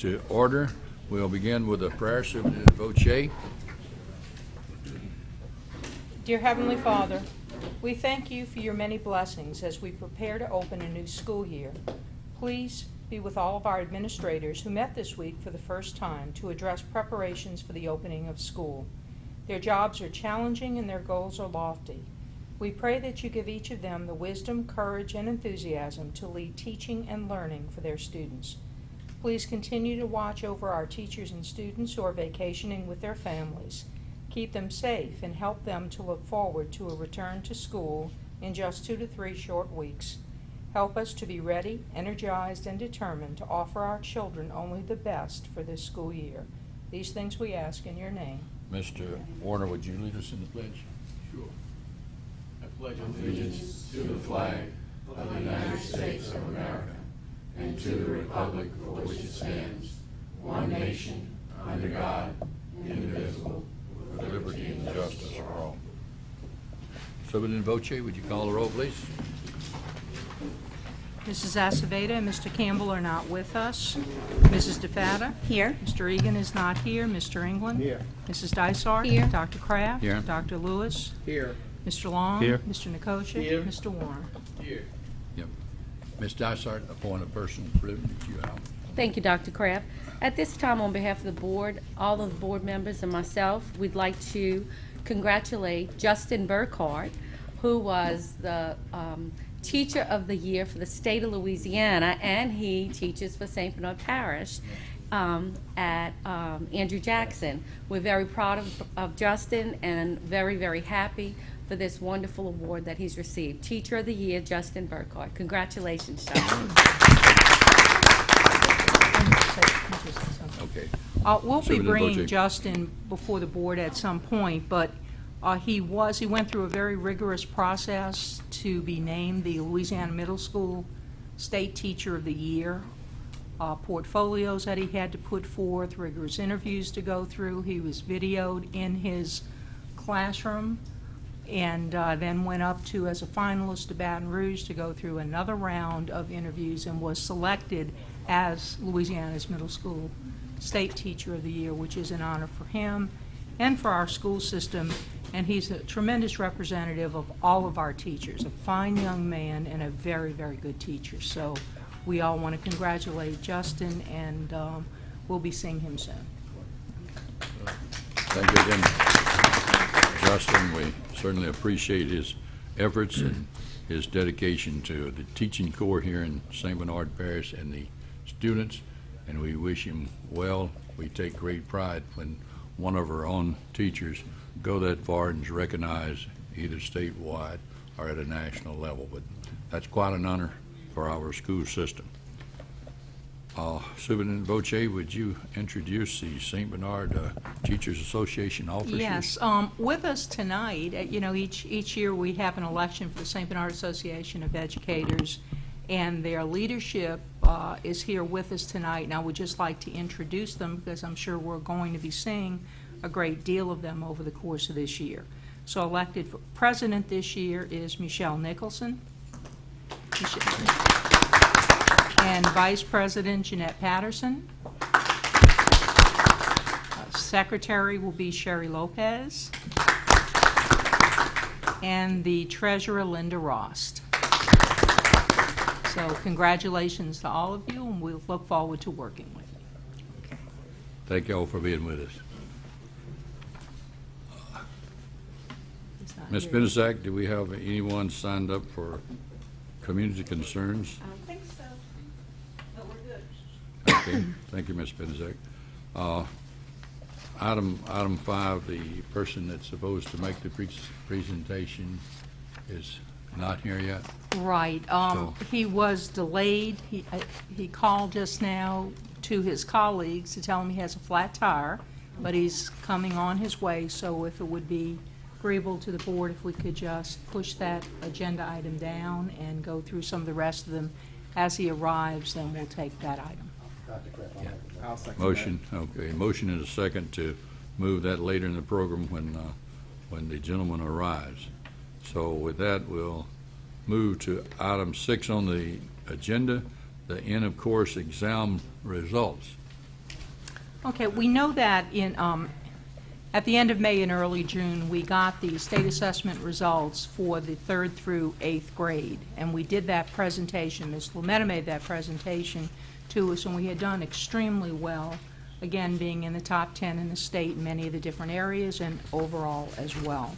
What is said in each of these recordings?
to order. We'll begin with a prayer. Superintendent Voce. Dear Heavenly Father, we thank you for your many blessings as we prepare to open a new school year. Please be with all of our administrators who met this week for the first time to address preparations for the opening of school. Their jobs are challenging and their goals are lofty. We pray that you give each of them the wisdom, courage, and enthusiasm to lead teaching and learning for their students. Please continue to watch over our teachers and students who are vacationing with their families. Keep them safe and help them to look forward to a return to school in just 2 to 3 short weeks. Help us to be ready, energized, and determined to offer our children only the best for this school year. These things we ask in your name. Mr. Warner, would you lead us in the pledge? Sure. I pledge allegiance to the flag of the United States of America and to the republic for which it stands, one nation, under God, indivisible, With liberty and justice for all. Superintendent Voce, would you call the roll, please? Mrs. Aceveda and Mr. Campbell are not with us. Mrs. DeFatta? Here. Mr. Egan is not here. Mr. England? Here. Mrs. Dysart? Here. Dr. Kraft? Here. Dr. Lewis? Here. Mr. Long? Here. Mr. Nicosia? Here. Mr. Warner? Here. Yep. Ms. Dysart, appoint a person privilege you have. Thank you, Dr. Kraft. At this time, on behalf of the board, all of the board members and myself, we'd like to congratulate Justin Burkhardt, who was the Teacher of the Year for the state of Louisiana, and he teaches for St. Bernard Parish at Andrew Jackson. We're very proud of Justin and very, very happy for this wonderful award that he's received. Teacher of the Year, Justin Burkhardt. Congratulations, Justin. Okay. We'll be Superintendent bringing Voce. Justin before the board at some point, but he went through a very rigorous process to be named the Louisiana Middle School State Teacher of the Year. Portfolios that he had to put forth, rigorous interviews to go through. He was videoed in his classroom and then went up to, as a finalist, to Baton Rouge to go through another round of interviews and was selected as Louisiana's Middle School State Teacher of the Year, which is an honor for him and for our school system. And he's a tremendous representative of all of our teachers, a fine young man and a very, very good teacher. So we all want to congratulate Justin, and we'll be seeing him soon. Thank you again, Justin. We certainly appreciate his efforts and his dedication to the teaching corps here in St. Bernard Parish and the students, and we wish him well. We take great pride when one of our own teachers go that far and is recognized either statewide or at a national level. But that's quite an honor for our school system. Superintendent Voce, would you introduce the St. Bernard Teachers Association officers? Yes, with us tonight, each year we have an election for the St. Bernard Association of Educators, and their leadership is here with us tonight. And I would just like to introduce them because I'm sure we're going to be seeing a great deal of them over the course of this year. So elected for president this year is Michelle Nicholson. And Vice President Jeanette Patterson. Secretary will be Sherry Lopez. And the Treasurer, Linda Rost. So congratulations to all of you, and we'll look forward to working with you. Thank you all for being with us. Ms. Benezak, do we have anyone signed up for community concerns? I don't think so, but we're good. Okay, thank you, Ms. Benezak. Item 5, the person that's supposed to make the presentation is not here yet. Right. He was delayed. He called just now to his colleagues to tell him he has a flat tire, but he's coming on his way. So if it would be agreeable to the board, if we could just push that agenda item down and go through some of the rest of them as he arrives, then we'll take that item. I'll second Motion, okay. Motion and a second to move that later in the program when the gentleman arrives. So with that, we'll move to item 6 on the agenda, the end of course exam results. Okay, we know that at the end of May and early June, we got the state assessment results for the 3rd through 8th grade, and we did that presentation. Ms. Lumetta made that presentation to us, and we had done extremely well, again, being in the top 10 in the state in many of the different areas and overall as well.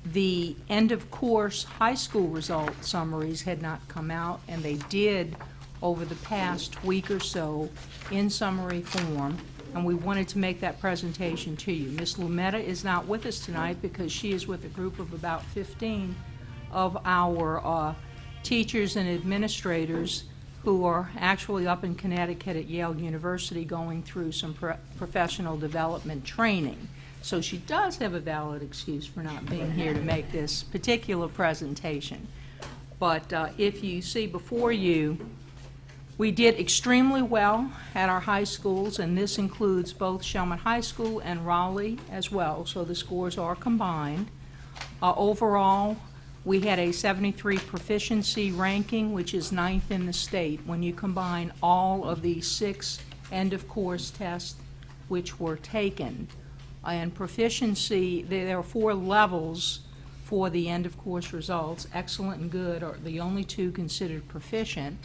The end-of-course high school result summaries had not come out, and they did over the past week or so in summary form, and we wanted to make that presentation to you. Ms. Lumetta is not with us tonight because she is with a group of about 15 of our teachers and administrators who are actually up in Connecticut at Yale University going through some professional development training. So she does have a valid excuse for not being here to make this particular presentation. But if you see before you, we did extremely well at our high schools, and this includes both Shelmet High School and Raleigh as well, so the scores are combined. Overall, we had a 73 proficiency ranking, which is 9th in the state when you combine all of the 6 end-of-course tests which were taken. And proficiency, there are 4 levels for the end-of-course results. Excellent and good are the only 2 considered proficient.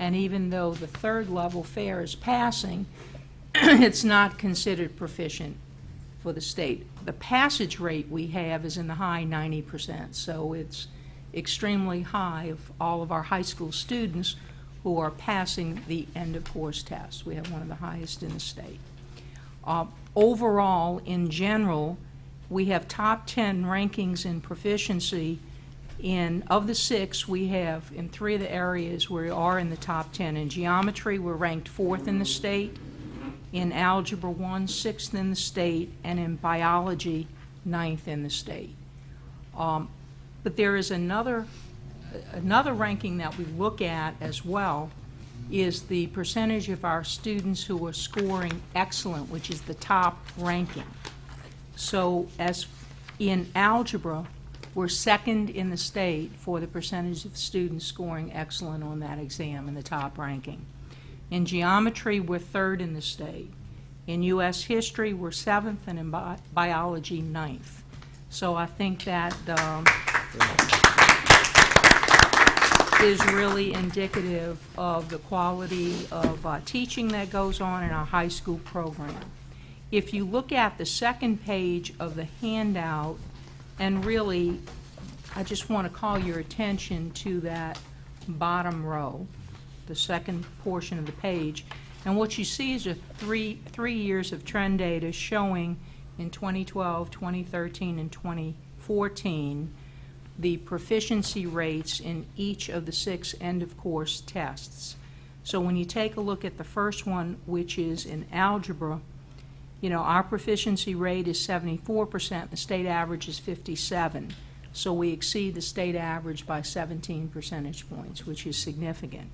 And even though the 3rd level fair is passing, it's not considered proficient for the state. The passage rate we have is in the high 90%, so it's extremely high of all of our high school students who are passing the end-of-course test. We have one of the highest in the state. Overall, in general, we have top 10 rankings in proficiency. Of the 6, we have in 3 of the areas where we are in the top 10. In geometry, we're ranked 4th in the state. In algebra 1, 6th in the state. And in biology, 9th in the state. But there is another ranking that we look at as well, is the percentage of our students who are scoring excellent, which is the top ranking. So as in algebra, we're 2nd in the state for the percentage of students scoring excellent on that exam in the top ranking. In geometry, we're 3rd in the state. In U.S. history, we're 7th, and in biology, 9th. So I think that is really indicative of the quality of teaching that goes on in our high school program. If you look at the 2nd page of the handout, and really, I just want to call your attention to that bottom row, the 2nd portion of the page. And what you see is three years of trend data showing in 2012, 2013, and 2014 the proficiency rates in each of the 6 end-of-course tests. So when you take a look at the first one, which is in algebra, you know, our proficiency rate is 74%, the state average is 57%. So we exceed the state average by 17 percentage points, which is significant.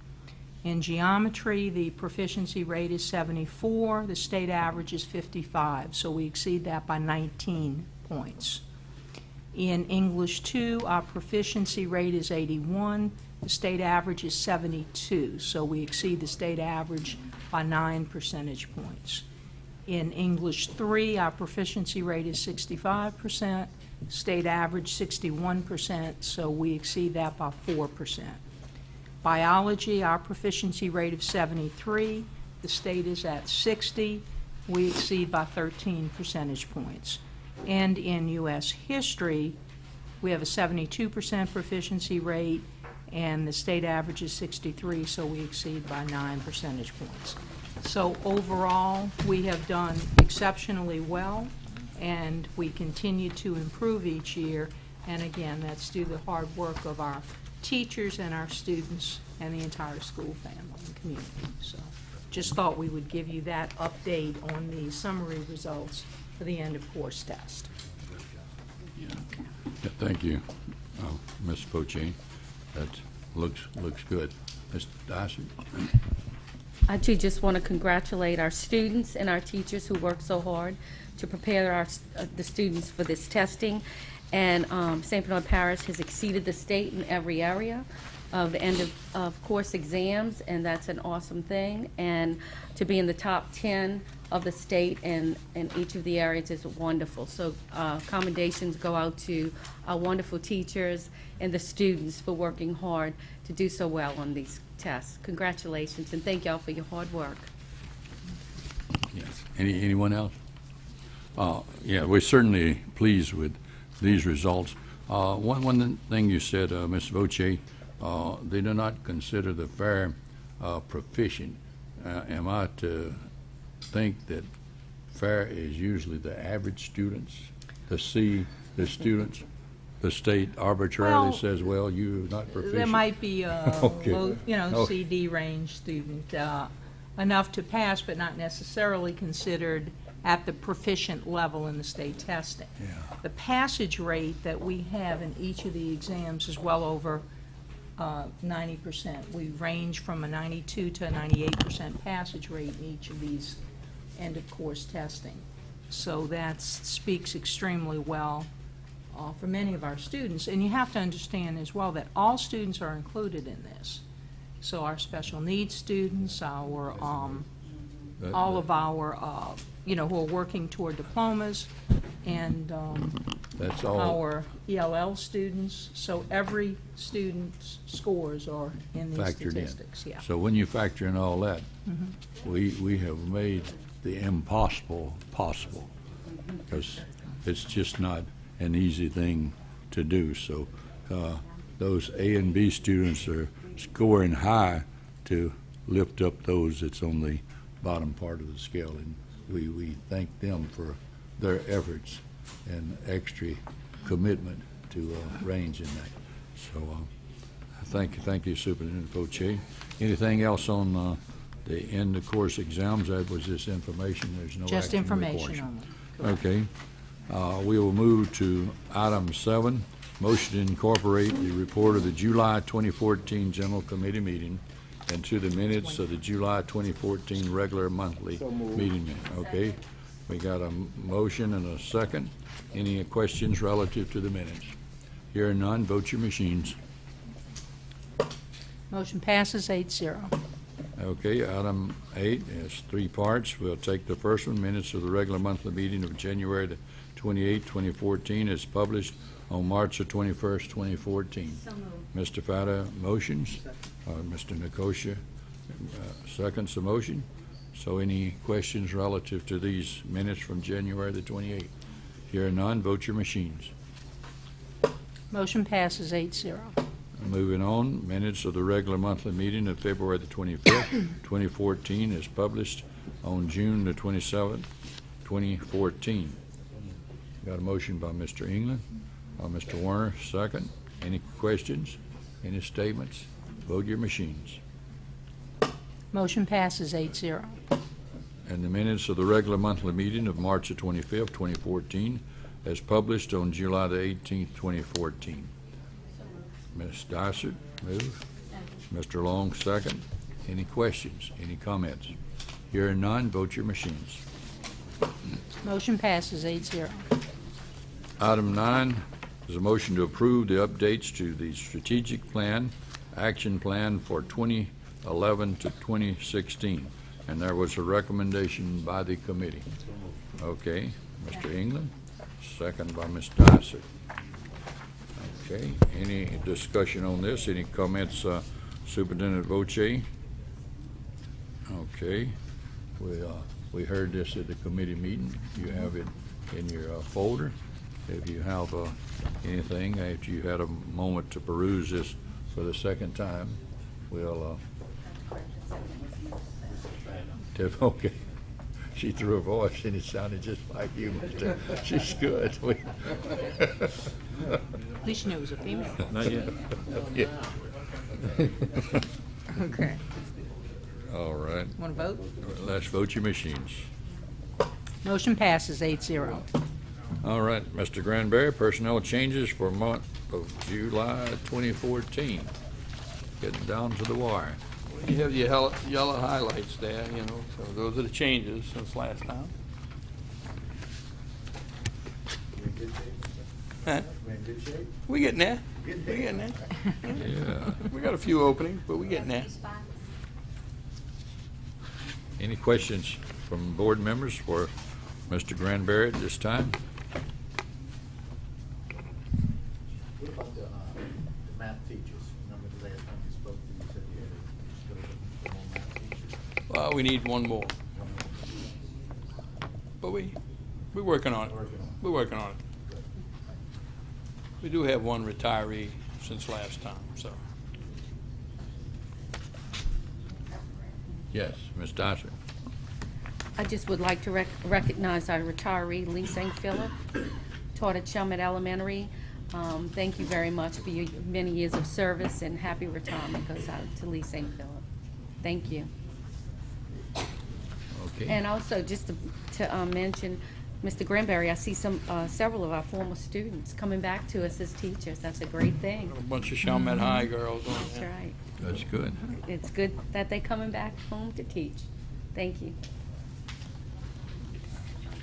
In geometry, the proficiency rate is 74%, the state average is 55%, so we exceed that by 19 points. In English 2, our proficiency rate is 81%, the state average is 72%, so we exceed the state average by 9 percentage points. In English 3, our proficiency rate is 65%, state average 61%, so we exceed that by 4%. Biology, our proficiency rate of 73%, the state is at 60%, we exceed by 13 percentage points. And in U.S. history, we have a 72% proficiency rate, and the state average is 63%, so we exceed by 9 percentage points. So overall, we have done exceptionally well, and we continue to improve each year. And again, that's due to the hard work of our teachers and our students and the entire school family and community. So just thought we would give you that update on the summary results for the end-of-course test. Yeah. Yeah, thank you, Ms. Pochine. That looks good. Ms. Dyson? I too just want to congratulate our students and our teachers who worked so hard to prepare the students for this testing. And St. Bernard Parish has exceeded the state in every area. of end of course exams, and that's an awesome thing. And to be in the top 10 of the state and in each of the areas is wonderful. So commendations go out to our wonderful teachers and the students for working hard to do so well on these tests. Congratulations, and thank y'all for your hard work. Yes. Anyone else? Yeah, we're certainly pleased with these results. One thing you said, Ms. Voce, they do not consider the FAIR proficient. Am I to think that FAIR is usually the average students? The students? The state arbitrarily Well, says, well, you're not proficient? There might be a Okay. low, Okay. CD range student, enough to pass, but not necessarily considered at the proficient level in the state testing. Yeah. The passage rate that we have in each of the exams is well over 90%. We range from a 92 to a 98% passage rate in each of these end-of-course testing. So that speaks extremely well for many of our students. And you have to understand as well that all students are included in this. So our special needs students, our all of our who are working toward diplomas, and That's all. our ELL students. So every student's scores are in these Factored statistics. in. Yeah. So when you factor in all that, we have made the impossible possible, because it's just not an easy thing to do. So those A and B students are scoring high to lift up those that's on the bottom part of the scale, and we thank them for their efforts and extra commitment to range in that. So thank you, Superintendent Poche. Anything else on the end of course exams? That was just information. There's no Just action information required. only. Okay. We will move to item 7, motion to incorporate the report of the July 2014 General Committee meeting into the minutes of the July 2014 regular monthly meeting minute. Okay. We got a motion and a second. Any questions relative to the minutes? Hearing none, vote your machines. Motion passes 8-0. Okay, item 8 is 3 parts. We'll take the first one, minutes of the regular monthly meeting of January the 28th, 2014, as published on March the 21st, 2014. Mr. Fada motions. Mr. Nicosia seconds the motion. So any questions relative to these minutes from January the 28th? Hearing none, vote your machines. Motion passes 8-0. Moving on, minutes of the regular monthly meeting of February the 25th, 2014, is published on June the 27th, 2014. Got a motion by Mr. England, Mr. Warner, second. Any questions? Any statements? Vote your machines. Motion passes 8-0. And the minutes of the regular monthly meeting of March the 25th, 2014, as published on July the 18th, 2014. Ms. Dysart, move. Mr. Long, second. Any questions? Any comments? Hearing none, vote your machines. Motion passes 8-0. Item 9 is a motion to approve the updates to the strategic plan, action plan for 2011 to 2016. And there was a recommendation by the committee. Okay, Mr. England, second by Ms. Dysart. Okay, any discussion on this? Any comments, Superintendent Voce? Okay, we heard this at the committee meeting. You have it in your folder. If you have anything, after you had a moment to peruse this for the second time, we'll, okay. She threw her voice and it sounded just like you, Mr. She's good. At least you knew it was a female. Not yet. Yeah. Okay. All right. Want to vote? Let's vote your machines. Motion passes 8-0. All right, Mr. Granberry, personnel changes for month of July 2014. Getting down to the wire. You have your yellow highlights there, so those are the changes since last time. Huh? We're in good shape. We getting there. We getting there. Yeah. We got a few openings, but we getting there. Any questions from board members for Mr. Granberry at this time? What about the math teachers? Remember the last time you spoke, you said you had to go more math teachers? Well, we need one more, but we're working on it. We're working on it. We do have one retiree since last time, so. Yes, Ms. Dodson. I just would like to recognize our retiree, Lee St. Philip, taught at Chalmette Elementary. Thank you very much for your many years of service, and happy retirement goes out to Lee St. Philip. Thank you. Okay. And also, just to mention, Mr. Granberry, I see several of our former students coming back to us as teachers. That's a great thing. A bunch of Chalmette High girls on That's there. right. That's good. It's good that they're coming back home to teach. Thank you.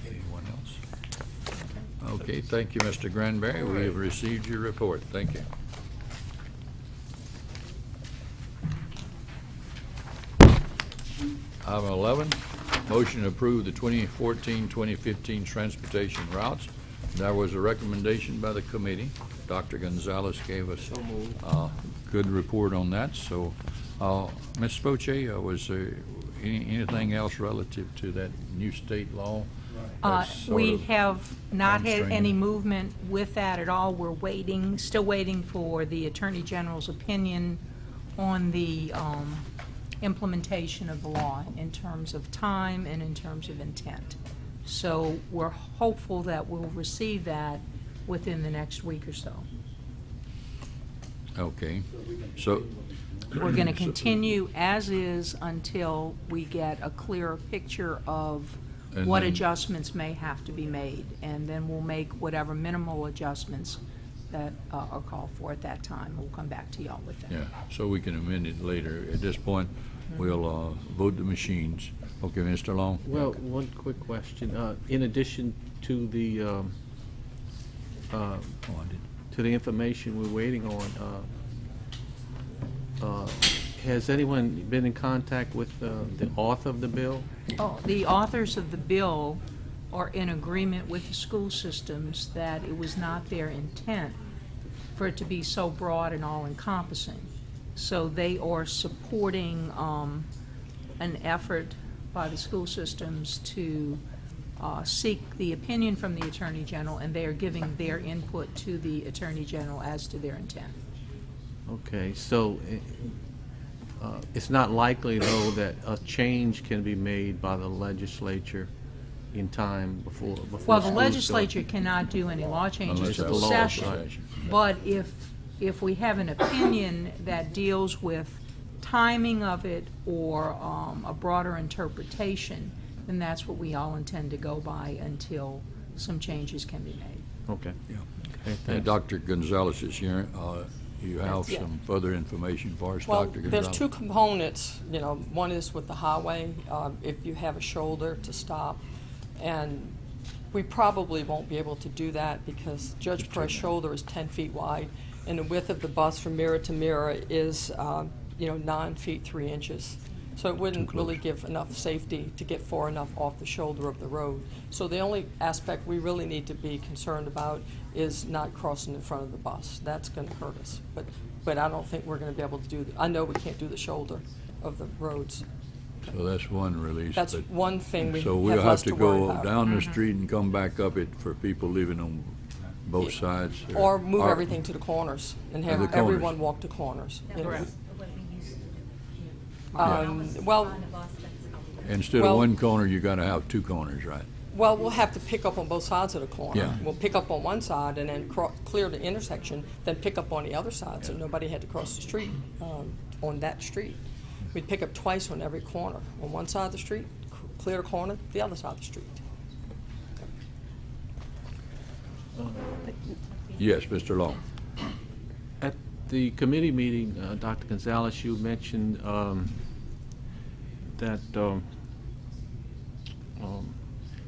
Anyone else? Okay, thank you, Mr. Granberry. We have received your report. Thank you. Item 11, motion to approve the 2014-2015 transportation routes. There was a recommendation by the committee. Dr. Gonzalez gave us a good report on that. So, Ms. Spoche, was there anything else relative to that new state law? that's sort We of have not had hamstringing any it? movement with that at all. We're waiting, still waiting for the Attorney General's opinion on the implementation of the law in terms of time and in terms of intent. So we're hopeful that we'll receive that within the next week or so. Okay, so. We're going to continue as is until we get a clearer picture of And what then- adjustments may have to be made, and then we'll make whatever minimal adjustments that are called for at that time. We'll come back to y'all with that. Yeah, so we can amend it later. At this point, we'll vote the machines. Okay, Mr. Long? Well, one quick question. In addition to the Oh, I did. information we're waiting on, has anyone been in contact with the author of the bill? Oh, the authors of the bill are in agreement with the school systems that it was not their intent for it to be so broad and all-encompassing. So they are supporting an effort by the school systems to seek the opinion from the Attorney General, and they are giving their input to the Attorney General as to their intent. Okay, so it's not likely, though, that a change can be made by the legislature in time before Well, the school starts? legislature cannot do any law changes Unless to it's the a law session. session. But if we have an opinion that deals with timing of it or a broader interpretation, then that's what we all intend to go by until some changes can be made. Okay. Yeah. Okay, thanks. Dr. Gonzalez is here. You have Yeah. some further information for us, Well, Dr. Gonzalez? there's two components, you know, one is with the highway, if you have a shoulder to stop, and we probably won't be able to do that because Judge Price shoulder is 10 feet wide, and the width of the bus from mirror to mirror is, 9 feet 3 inches. So it wouldn't really give enough safety to get far enough off the shoulder of the road. So the only aspect we really need to be concerned about is not crossing in front of the bus. That's going to hurt us. But I don't think we're going to be able to do, I know we can't do the shoulder of the roads. So that's one release. That's but- one thing we So have we'll less have to worry go about. down the street and come back up it for people living on both sides? Or move everything to the corners and the have corners. everyone walk to corners. You know, Correct. Well, Instead of well- one corner, you gotta have two corners, right? well, we'll have to pick up on both sides of the corner. Yeah. We'll pick up on one side and then clear the intersection, then pick up on the other side, so nobody had to cross the street on that street. We'd pick up twice on every corner. On one side of the street, clear the corner, the other side of the street. Yes, Mr. Long. At the committee meeting, Dr. Gonzalez, you mentioned that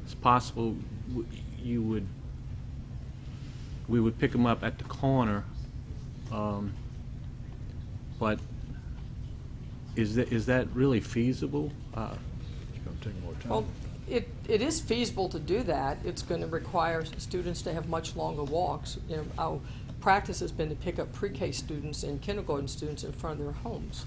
it's possible you would we would pick them up at the corner, but is that really feasible? It's going to take more time. Well, it is feasible to do that. It's going to require students to have much longer walks. You know, our practice has been to pick up pre-K students and kindergarten students in front of their homes.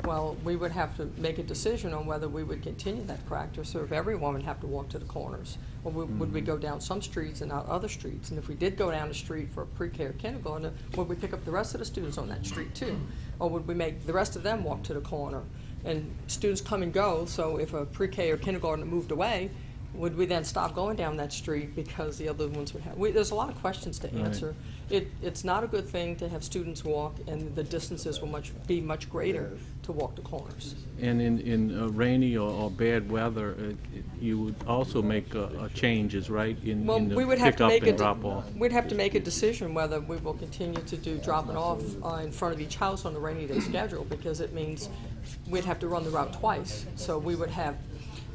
Well, we would have to make a decision on whether we would continue that practice, or if everyone would have to walk to the corners. Or would we go down some streets and not other streets? And if we did go down the street for a pre-K or kindergarten, would we pick up the rest of the students on that street too? Or would we make the rest of them walk to the corner? And students come and go, so if a pre-K or kindergarten moved away, would we then stop going down that street because the other ones would have? There's a lot of questions to answer. It's not a good thing to have students walk, and the distances will be much greater to walk the corners. And in rainy or bad weather, you would also make changes, right? In the we would have to pickup make and drop off. we'd have to make a decision whether we will continue to do dropping off in front of each house on the rainy day schedule, because it means we'd have to run the route twice. So we would have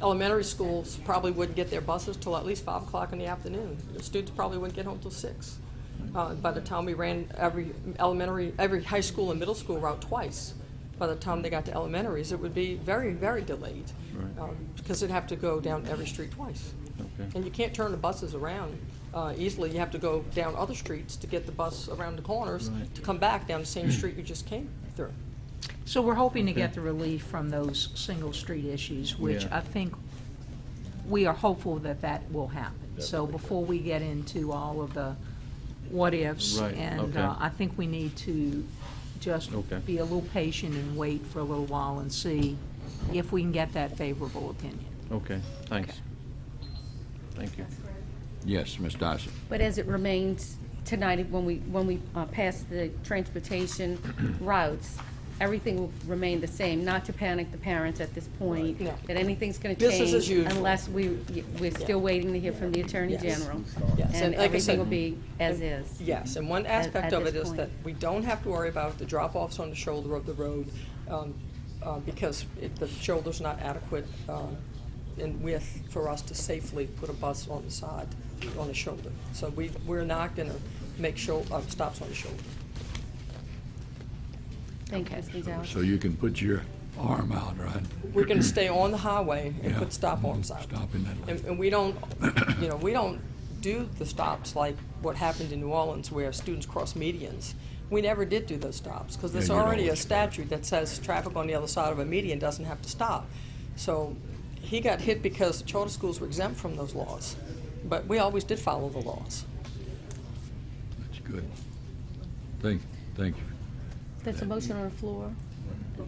elementary schools probably wouldn't get their buses till at least 5 o'clock in the afternoon. The students probably wouldn't get home till 6. By the time we ran every high school and middle school route twice, by the time they got to elementaries, it would be very, very delayed. Because they'd have to go down every street twice. Okay. And you can't turn the buses around easily. You have to go down other streets to get the bus around the corners to come back down the same street you just came through. So we're hoping to get the relief from those single street issues, which Yeah. I think we are hopeful that that will happen. So before we get into all of the what-ifs, Right, and okay. I think we need to just Okay. be a little patient and wait for a little while and see if we can get that favorable opinion. Okay, thanks. Thank you. Yes, Ms. Dyson. But as it remains tonight, when we pass the transportation routes, everything will remain the same, not to panic the parents at this point, No. that anything's going to Business as change usual. unless we're still waiting to hear from the Attorney Yes. General. Yes, And like I everything said- will be as is. Yes, and one aspect of this it is point. that we don't have to worry about the drop-offs on the shoulder of the road because the shoulder's not adequate in width for us to safely put a bus on the side, on the shoulder. So we're not going to make stops on the shoulder. Thank you, Ms. Gonzalez. So you can put your arm out, right? We're going to stay on the highway and Yeah. put stop arms out. Stop in that lane. And we don't, we don't do the stops like what happened in New Orleans where students cross medians. We never did do those stops because there's Yeah, you'd already a always- statute that says traffic on the other side of a median doesn't have to stop. So he got hit because the charter schools were exempt from those laws. But we always did follow the laws. That's good. Thank you. There's a motion on the floor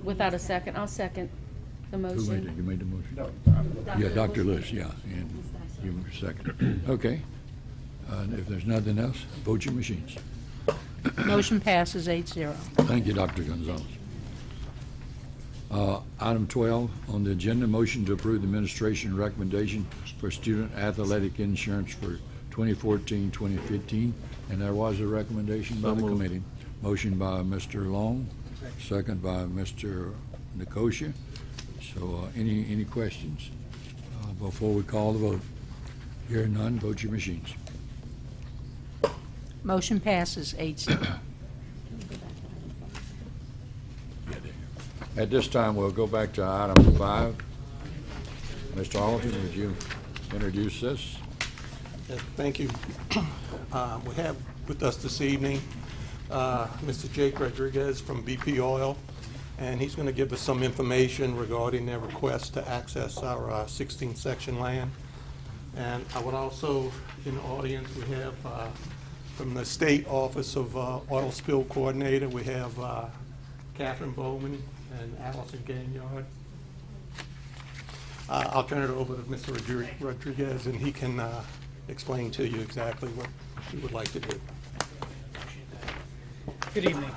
without a second. I'll second the Who made motion. it? You made the motion? Yeah, Dr. Lewis, yeah, and you were second. Okay. If there's nothing else, vote your machines. Motion passes 8-0. Thank you, Dr. Gonzalez. Item 12 on the agenda, motion to approve the administration recommendation for student athletic insurance for 2014-2015, and there was a recommendation by So the moved. committee. Motion by Mr. Long, second by Mr. Nicosia. So any questions before we call the vote? Hearing none, vote your machines. Motion passes 8-0. At this time, we'll go back to item 5. Mr. Alton, would you introduce this? Yes, thank you. We have with us this evening Mr. Jake Rodriguez from BP Oil, and he's going to give us some information regarding their request to access our 16th section land. And I would also, in the audience, we have from the State Office of Oil Spill Coordinator, we have Catherine Bowman and Allison Gaignard. I'll turn it over to Mr. Rodriguez, and he can explain to you exactly what he would like to do. Good evening.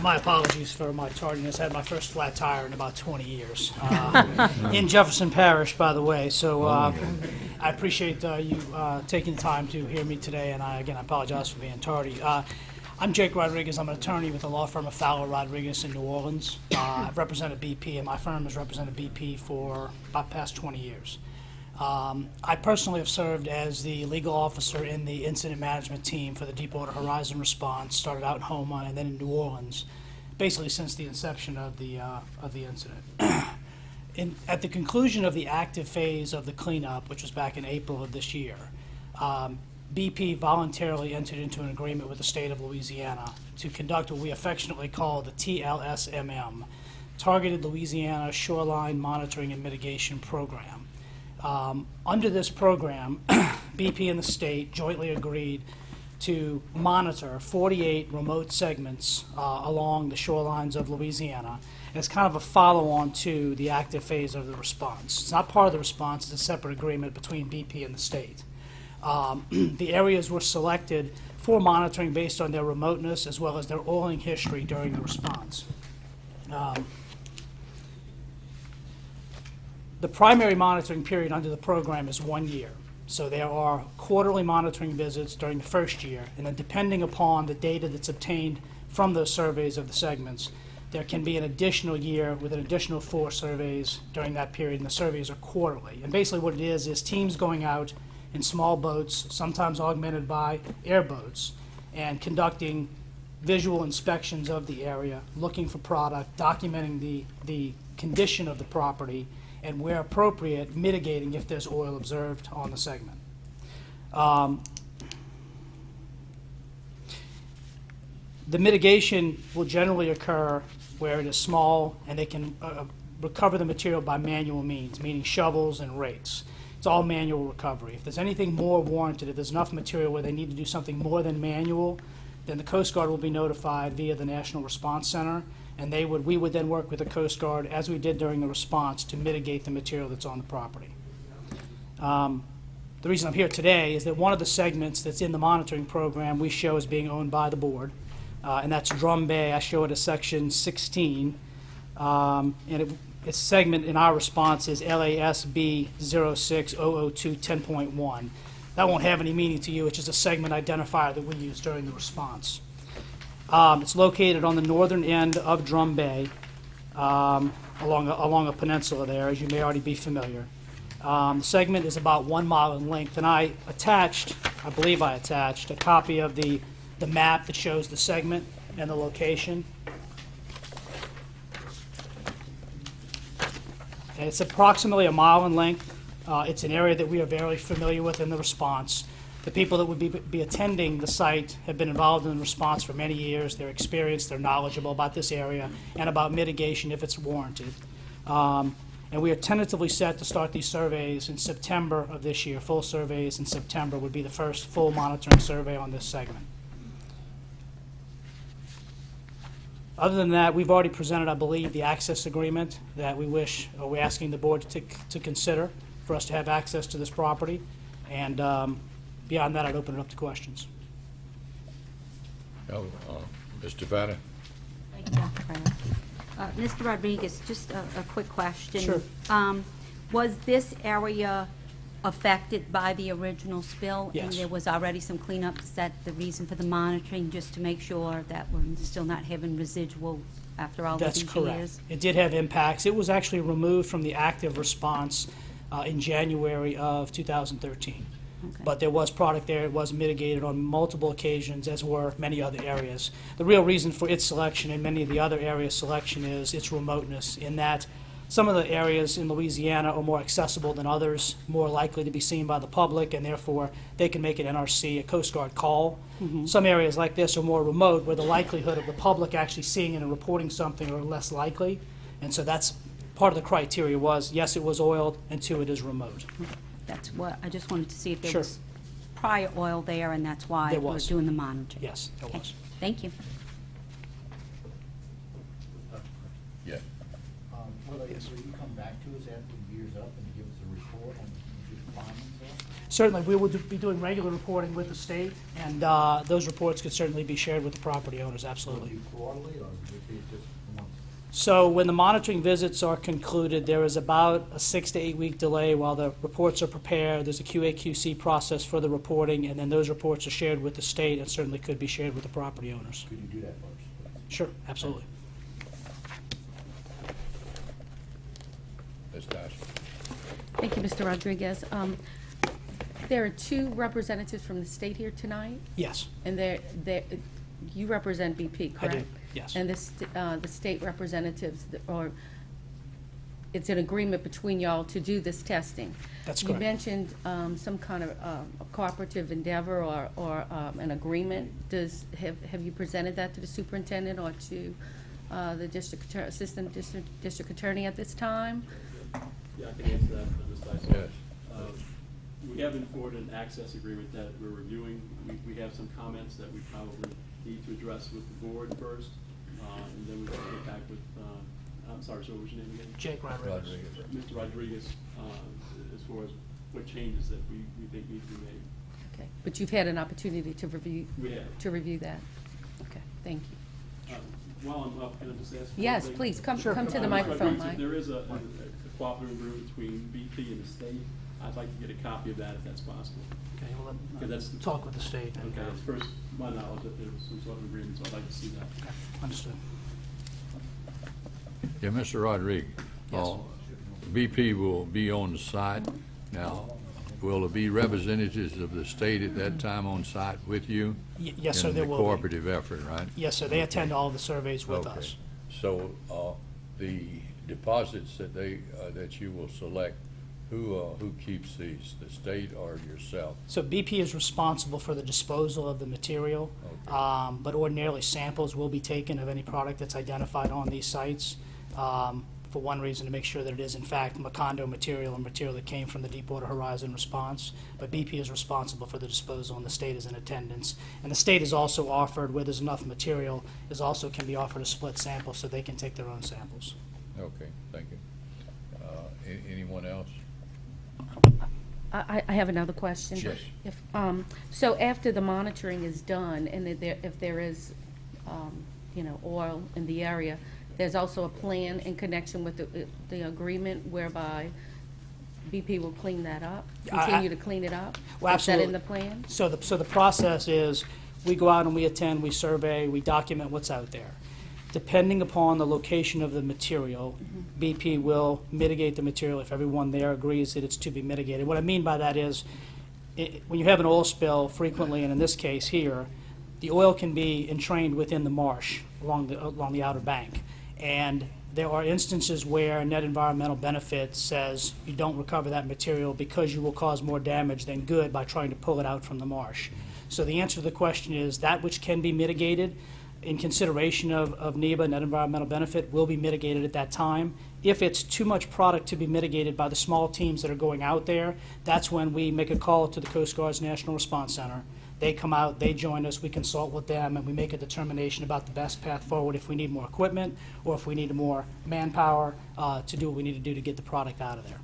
My apologies for my tardiness. I had my first flat tire in about 20 years. In Jefferson Parish, by the way. So I appreciate you taking the time to hear me today, and I apologize for being tardy. I'm Jake Rodriguez. I'm an attorney with the law firm of Fowler Rodriguez in New Orleans. I've represented BP, and my firm has represented BP for about the past 20 years. I personally have served as the legal officer in the incident management team for the Deepwater Horizon response, started out in Houma and then in New Orleans, basically since the inception of the incident. At the conclusion of the active phase of the cleanup, which was back in April of this year, BP voluntarily entered into an agreement with the state of Louisiana to conduct what we affectionately call the TLSMM, Targeted Louisiana Shoreline Monitoring and Mitigation Program. Under this program, BP and the state jointly agreed to monitor 48 remote segments along the shorelines of Louisiana as kind of a follow-on to the active phase of the response. It's not part of the response, it's a separate agreement between BP and the state. The areas were selected for monitoring based on their remoteness as well as their oiling history during the response. The primary monitoring period under the program is 1 year. So there are quarterly monitoring visits during the first year, and then depending upon the data that's obtained from those surveys of the segments, there can be an additional year with an additional 4 surveys during that period, and the surveys are quarterly. And basically what it is teams going out in small boats, sometimes augmented by airboats, and conducting visual inspections of the area, looking for product, documenting the condition of the property, and where appropriate, mitigating if there's oil observed on the segment. The mitigation will generally occur where it is small and they can recover the material by manual means, meaning shovels and rakes. It's all manual recovery. If there's anything more warranted, if there's enough material where they need to do something more than manual, then the Coast Guard will be notified via the National Response Center, and we would then work with the Coast Guard, as we did during the response, to mitigate the material that's on the property. The reason I'm here today is that one of the segments that's in the monitoring program we show as being owned by the board, and that's Drum Bay. I show it as section 16, and its segment in our response is LASB 06002 10.1. That won't have any meaning to you. It's just a segment identifier that we use during the response. It's located on the northern end of Drum Bay, along a peninsula there, as you may already be familiar. The segment is about 1 mile in length, and I believe I attached a copy of the map that shows the segment and the location. And it's approximately 1 mile in length. It's an area that we are very familiar with in the response. The people that would be attending the site have been involved in the response for many years. They're experienced, they're knowledgeable about this area and about mitigation if it's warranted. And we are tentatively set to start these surveys in September of this year. Full surveys in September would be the first full monitoring survey on this segment. Other than that, we've already presented, I believe, the access agreement that we're asking the board to consider for us to have access to this property. And beyond that, I'd open it up to questions. Mr. Fada? Thank you, Dr. Kraft. Mr. Rodriguez, just a quick question. Sure. Was this area affected by the original spill? Yes. And there was already some cleanup? Is that the reason for the monitoring, just to make sure that we're still not having residual after all of these years? That's correct. It did have impacts. It was actually removed from the active response in January of 2013. Okay. But there was product there. It was mitigated on multiple occasions, as were many other areas. The real reason for its selection and many of the other areas' selection is its remoteness, in that some of the areas in Louisiana are more accessible than others, more likely to be seen by the public, and therefore they can make an NRC, a Coast Guard call. Mm-hmm. Some areas like this are more remote, where the likelihood of the public actually seeing it and reporting something are less likely. And so that's part of the criteria was, yes, it was oiled, and 2, it is remote. That's what, I just wanted to see if there Sure. was prior oil there, and that's why There we're was. doing the monitoring. Yes, there Okay. was. Thank you. Yeah. Will you come back to us after the year's up and give us a report on what your findings are? Certainly, we will be doing regular reporting with the state, and those reports could certainly be shared with the property owners, Will it absolutely. be quarterly, or will it be just once? So when the monitoring visits are concluded, there is about a 6 to 8 week delay while the reports are prepared. There's a QA/QC process for the reporting, and then those reports are shared with the state and certainly could be shared with the property owners. Could you do that first, please? Sure, absolutely. Ms. Tyson? Thank you, Mr. Rodriguez. There are two representatives from the state here tonight, Yes, and you represent BP, I correct? do, yes. And the state representatives, it's an agreement between y'all to do this testing. That's You correct. mentioned some kind of a cooperative endeavor or an agreement. Have you presented that to the superintendent or to the assistant district attorney at this time? Yeah, I can answer that, Ms. Dyson. Yes. We have been forwarded an access agreement that we're reviewing. We have some comments that we probably need to address with the board first, and then we can get back with, I'm sorry, so what was your name again? Jake Rodriguez. Mr. Rodriguez, as far as what changes that we think need to be made. Okay, but you've had an opportunity to review. We have. To review that. Okay, thank you. While I'm up, can I just ask? Yes, one thing? please, come to the Mr. microphone, Rodriguez, Mike. if there is a cooperative agreement between BP and the state, I'd like to get a copy of that if that's possible. Okay, well, Okay, that's the- talk with the state. And, Okay, it's first my knowledge that there was some sort of agreement, so I'd like to see that. okay, understood. Yeah, Mr. Rodriguez, BP will be on the site. Now, will there be representatives of the state at that time on site with you? Yes, sir, there will In the be. cooperative effort, right? Yes, sir, they attend all the surveys with Okay. us. So, the deposits that that you will select, who keeps these, the state or yourself? So BP is responsible for the disposal of the material, but ordinarily samples will be taken of any product that's identified on these sites, for one reason, to make sure that it is in fact Macondo material and material that came from the Deepwater Horizon response. But BP is responsible for the disposal, and the state is in attendance. And the state is also offered, where there's enough material, can be offered a split sample so they can take their own samples. Okay, thank you. Anyone else? I have another question. Yes. So after the monitoring is done, and if there is, oil in the area, there's also a plan in connection with the agreement whereby BP will clean that up, continue to clean it up? Well, Is that in absolutely. the plan? So the process is, we go out and we attend, we survey, we document what's out there. Depending upon the location of the material, BP will mitigate the material if everyone there agrees that it's to be mitigated. What I mean by that is, when you have an oil spill frequently, and in this case here, the oil can be entrained within the marsh along the outer bank. And there are instances where net environmental benefit says you don't recover that material because you will cause more damage than good by trying to pull it out from the marsh. So the answer to the question is that which can be mitigated in consideration of NEBA, net environmental benefit, will be mitigated at that time. If it's too much product to be mitigated by the small teams that are going out there, that's when we make a call to the Coast Guard's National Response Center. They come out, they join us, we consult with them, and we make a determination about the best path forward if we need more equipment or if we need more manpower to do what we need to do to get the product out of there.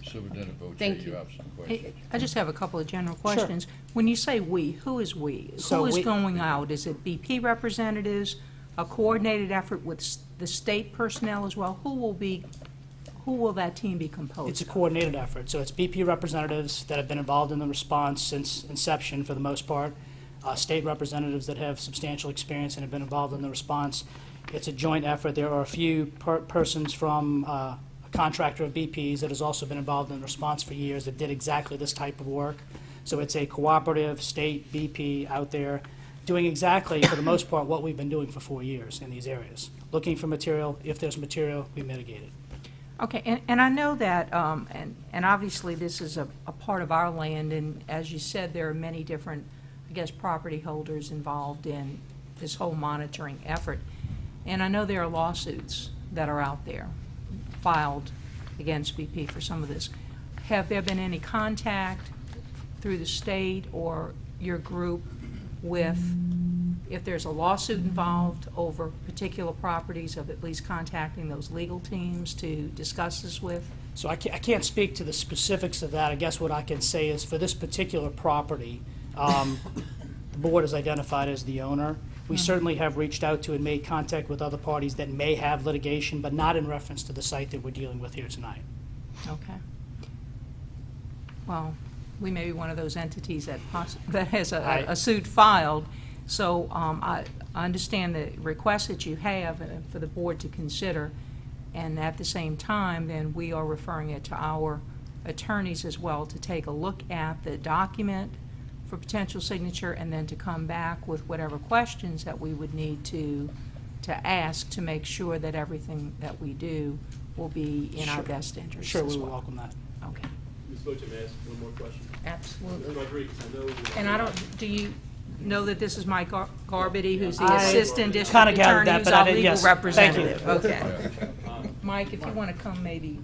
Superintendent Boccia, Thank you. you have some questions? Hey, I just have a couple of general questions. When you say "we," who is "we"? So Who is we- going out? Is it BP representatives, a coordinated effort with the state personnel as well? Who will that team be composed It's a of? coordinated effort, so it's BP representatives that have been involved in the response since inception for the most part, state representatives that have substantial experience and have been involved in the response. It's a joint effort. There are a few persons from a contractor of BP's that has also been involved in the response for years that did exactly this type of work. So it's a cooperative state BP out there doing exactly, for the most part, what we've been doing for 4 years in these areas. Looking for material. If there's material, we mitigate it. Okay, and I know that, and obviously this is a part of our land, and as you said, there are many different, I guess, property holders involved in this whole monitoring effort. And I know there are lawsuits that are out there filed against BP for some of this. Have there been any contact through the state or your group with, if there's a lawsuit involved over particular properties, of at least contacting those legal teams to discuss this with? So I can't speak to the specifics of that. I guess what I can say is for this particular property, the board is identified as the owner. We certainly have reached out to and made contact with other parties that may have litigation, but not in reference to the site that we're dealing with here tonight. Okay. Well, we may be one of those entities that that has a suit filed. So I understand the request that you have for the board to consider. And at the same time, then we are referring it to our attorneys as well to take a look at the document for potential signature, and then to come back with whatever questions that we would need to ask to make sure that everything that we do will be in our best interest Sure, as we will well. welcome that. Okay, Ms. Boccia, may I ask one more question? absolutely. Ms. Rodriguez, I know. And I don't, do you know that this is Mike Garbity, who's the I Assistant District kinda gathered Attorney, that, who's but I our didn't- legal yes. Thank you. representative? Okay. Mike, if you want to come maybe.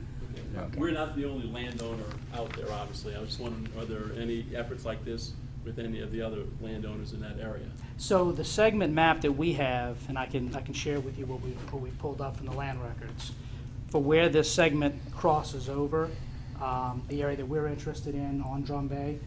We're not the only landowner out there, obviously. I was just wondering, are there any efforts like this with any of the other landowners in that area? So the segment map that we have, and I can share with you what we pulled up from the land records, for where this segment crosses over, the area that we're interested in on Drum Bay,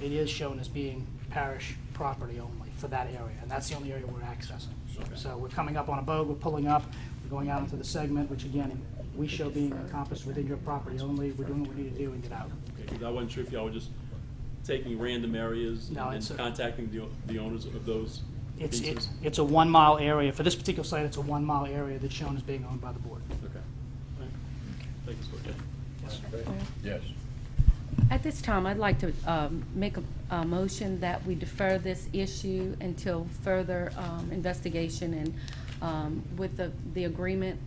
it is shown as being parish property only for that area, and that's the only area we're accessing. Okay. So we're coming up on a boat, we're pulling up, we're going out into the segment, which again, we show being encompassed within your property only. We're doing what we need to do and get out. Okay, 'cause I wasn't sure if y'all were just taking random areas No, and it's a- contacting the owners of those pieces? It's a 1 mile area. For this particular site, it's a 1 mile area that's shown as being owned by the board. Okay. All right. Thank you, Mr. Boccia. Yes. At this time, I'd like to make a motion that we defer this issue until further investigation and with the agreement,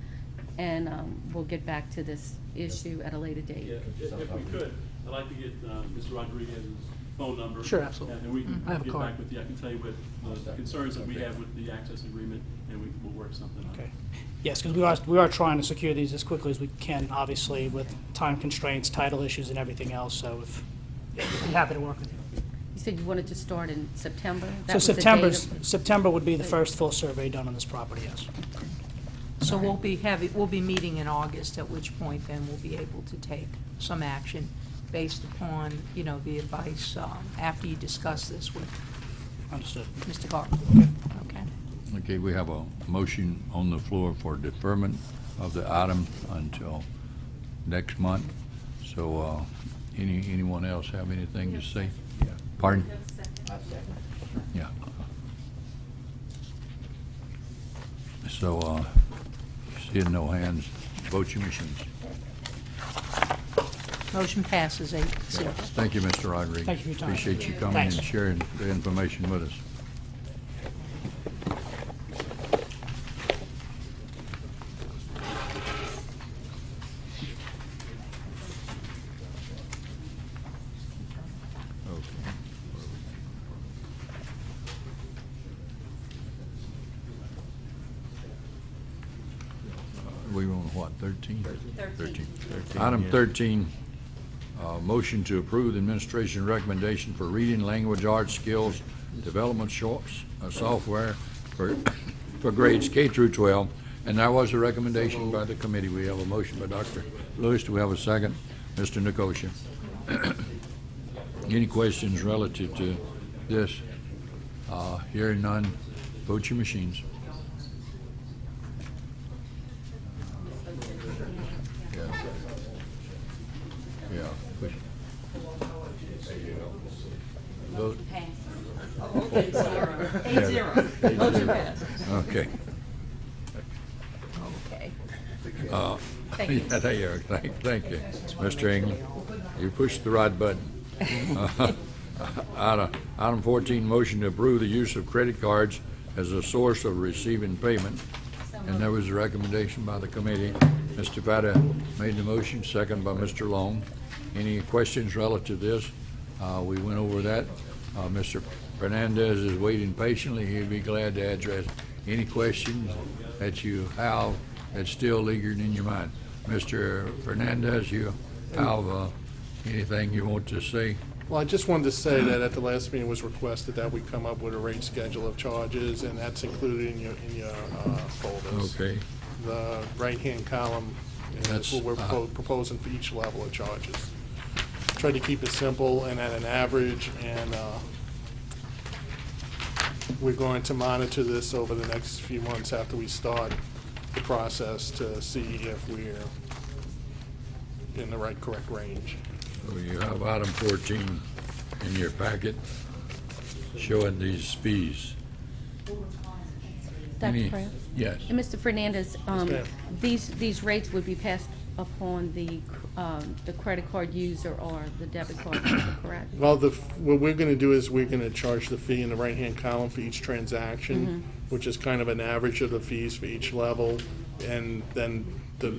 and we'll get back to this issue at a later date. Yeah, if we could, I'd like to get Mr. Rodriguez's phone number. Sure, absolutely. And we can I have a get card. back with you. I can tell you what the concerns that we have with the access agreement, and we'll work something out. Okay. Yes, because we are trying to secure these as quickly as we can, obviously, with time constraints, title issues, and everything else, so if we'd be happy to work with you. You said you wanted to start in September? That So was the date of- September would be the first full survey done on this property, yes. So we'll be meeting in August, at which point then we'll be able to take some action based upon, the advice after you discuss this with Understood. Mr. Garber. Okay. Okay, we have a motion on the floor for deferment of the item until next month. So, anyone else have anything to say? Pardon? Yeah. So, seeing no hands, vote your machines. Motion passes 8-0. Thank you, Mr. Rodriguez. Thank you for your time. Appreciate you coming Thanks. and sharing the information with us. We were on what, 13? 13. Item yeah. 13, motion to approve the administration recommendation for reading, language, arts, skills, development software for grades K through 12. And that was a recommendation by the committee. We have a motion by Dr. Lewis. Do we have a second? Mr. Nicosia. Any questions relative to this? Hearing none, vote your machines. Yeah. Push. There you go. Vote. Motion passes. Okay. Okay. Thank you. There you are. Thank you. Mr. Engel, you pushed the right button. Item 14, motion to approve the use of credit cards as a source of receiving payment. And there was a recommendation by the committee. Mr. Fata made the motion, second by Mr. Long. Any questions relative to this? We went over that. Mr. Fernandez is waiting patiently. He'd be glad to address any questions that you have that's still lingering in your mind. Mr. Fernandez, you have anything you want to say? Well, I just wanted to say that at the last meeting was requested that we come up with a rate schedule of charges, and that's included in your folders. Okay. The right-hand column is That's, what we're proposing for each level of charges. Try to keep it simple and at an average, and we're going to monitor this over the next few months after we start the process to see if we're in the correct range. So you have item 14 in your packet showing these fees. Any- Kraft? Yes. And Mr. Fernandez, ma'am. these rates would be passed upon the credit card user or the debit card user, correct? Well, what we're going to do is we're going to charge the fee in the right-hand column for each transaction, Mm-hmm. which is kind of an average of the fees for each level, and then the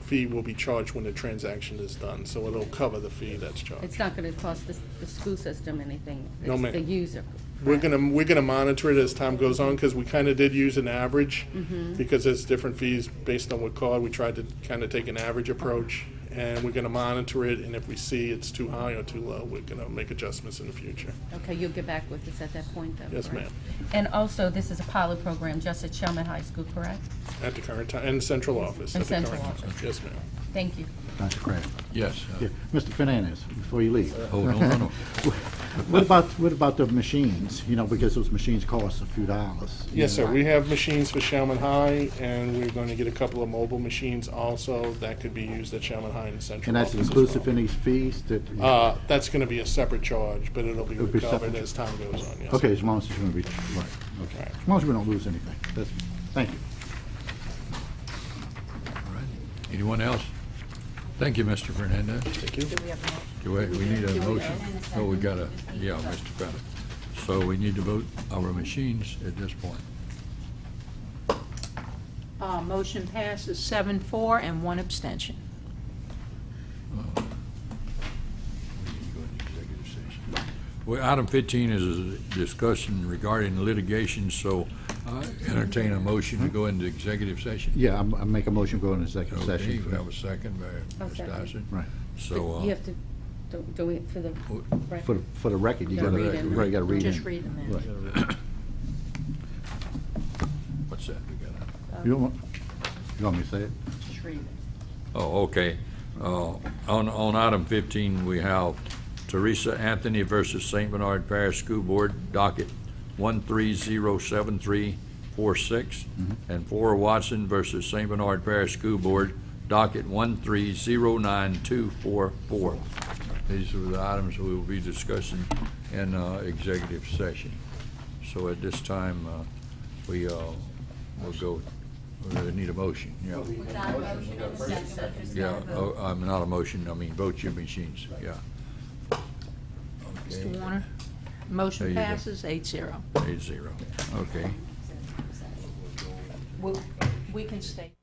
fee will be charged when the transaction is done, so it'll cover the fee that's charged. It's not going to cost the school system anything. No, It's ma'am. the user. We're gonna monitor it as time goes on, because we kind of did use an average, because there's different fees based on what card. We tried to kind of take an average approach, and we're gonna monitor it, and if we see it's too high or too low, we're gonna make adjustments in the future. Okay, you'll get back with us at that point, though, Yes, correct? ma'am. And also, this is a pilot program just at Shelman High School, correct? At the current time, in central office. In at the current central time. office. Yes, ma'am. Thank you. Dr. Kraft. Yes. Yeah, Mr. Fernandez, before you leave. Oh, no. What about the machines? You know, because those machines cost a few dollars. Yes, sir. We have machines for Shelman High, and we're going to get a couple of mobile machines also that could be used at Shelman High and central And that's office as inclusive well. in these fees that? That's going to be a separate charge, but it'll be It'll be recovered separate. as time goes on, yes. Okay, as long as it's going to be, right, okay. Right. As long as we don't lose anything. That's, thank you. All right. Anyone else? Thank you, Mr. Fernandez. Thank you. We need a motion. Oh, we got a, yeah, Mr. Fennel. So we need to vote our machines at this point. Motion passes 7-4 and 1 abstention. We need to go into executive session. Well, item 15 is a discussion regarding litigation, so entertain a motion to go into executive session. Yeah, I make a motion to go into executive Okay, session. we have a second by I'll Ms. second. Dyson. Right. So, You have to do it for the record. For the record, you Gotta gotta, read it. right, you gotta read it. Just read them in. Right. what's that? We got You want me to say it? Just read it. Oh, okay. On item 15, we have Teresa Anthony versus St. Bernard Parish School Board, docket 1307346, and Flora Watson versus St. Bernard Parish School Board, docket 1309244. These are the items we will be discussing in executive session. So at this time, we will go, we need a motion, yeah. Yeah, not a motion, I mean, vote your machines, yeah. Okay. Mr. Warner? There Motion you go. passes 8-0. 8-0, okay. We can stay.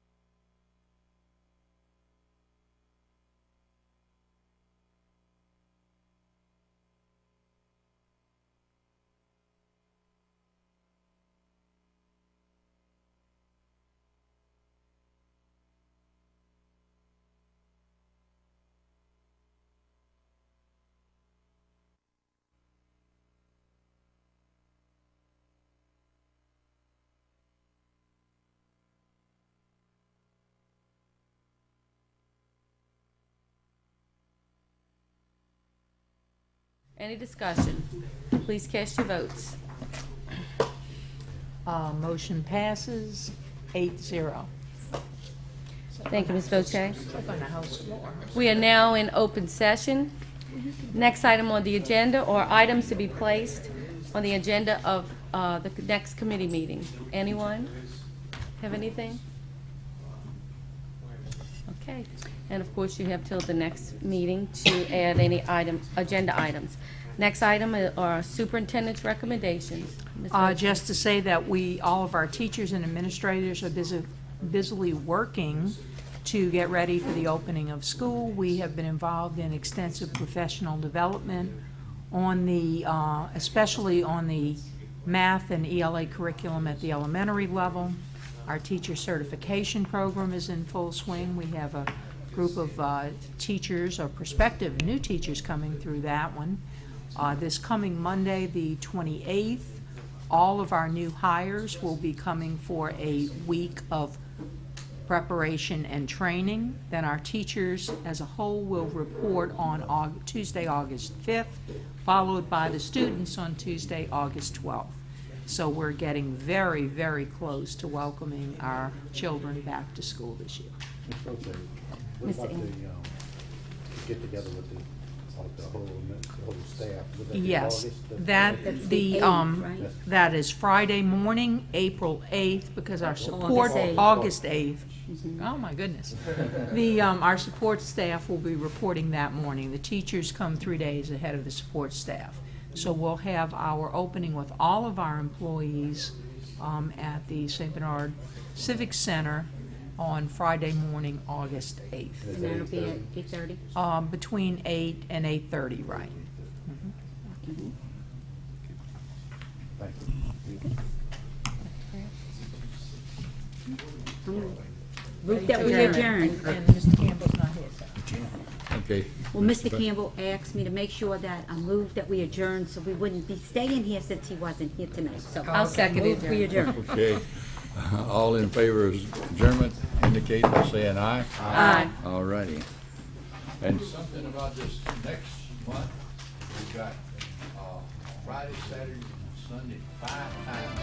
Any discussion? Please cast your votes. Motion passes 8-0. Thank you, Ms. Voce. It's like on the House floor. We are now in open session. Next item on the agenda, or items to be placed on the agenda of the next committee meeting. Anyone have anything? Okay. And of course, you have till the next meeting to add any agenda items. Next item are superintendent's recommendations. Ms. Voce. Just to say that all of our teachers and administrators are busily working to get ready for the opening of school. We have been involved in extensive professional development on the, especially on the math and ELA curriculum at the elementary level. Our teacher certification program is in full swing. We have a group of teachers or prospective new teachers coming through that one. This coming Monday, the 28th, all of our new hires will be coming for a week of preparation and training. Then our teachers as a whole will report on Tuesday, August 5th, followed by the students on Tuesday, August 12th. So we're getting very, very close to welcoming our children back to school this year. What about the get together with the Like the whole staff? Would that be Yes, August? that, That's the, the 8th, right? that is Friday morning, April 8th, because our support, August 8th. August 8th. Oh, my goodness. The, our support staff will be reporting that morning. The teachers come 3 days ahead of the support staff. So we'll have our opening with all of our employees at the St. Bernard Civic Center on Friday morning, August 8th. And that'll be at 8:30? Between 8 and 8:30, right. Thank you. Move that we adjourn. And Mr. Campbell's not here. Okay. Well, Mr. Campbell asked me to make sure that I moved that we adjourn, so we wouldn't be staying here since he wasn't here tonight. So I'll second it. move we adjourn. Okay. All in favor of adjournment indicate by saying aye. Aye. All righty. And something about this next month, we've got Friday, Saturday, and Sunday, 5 times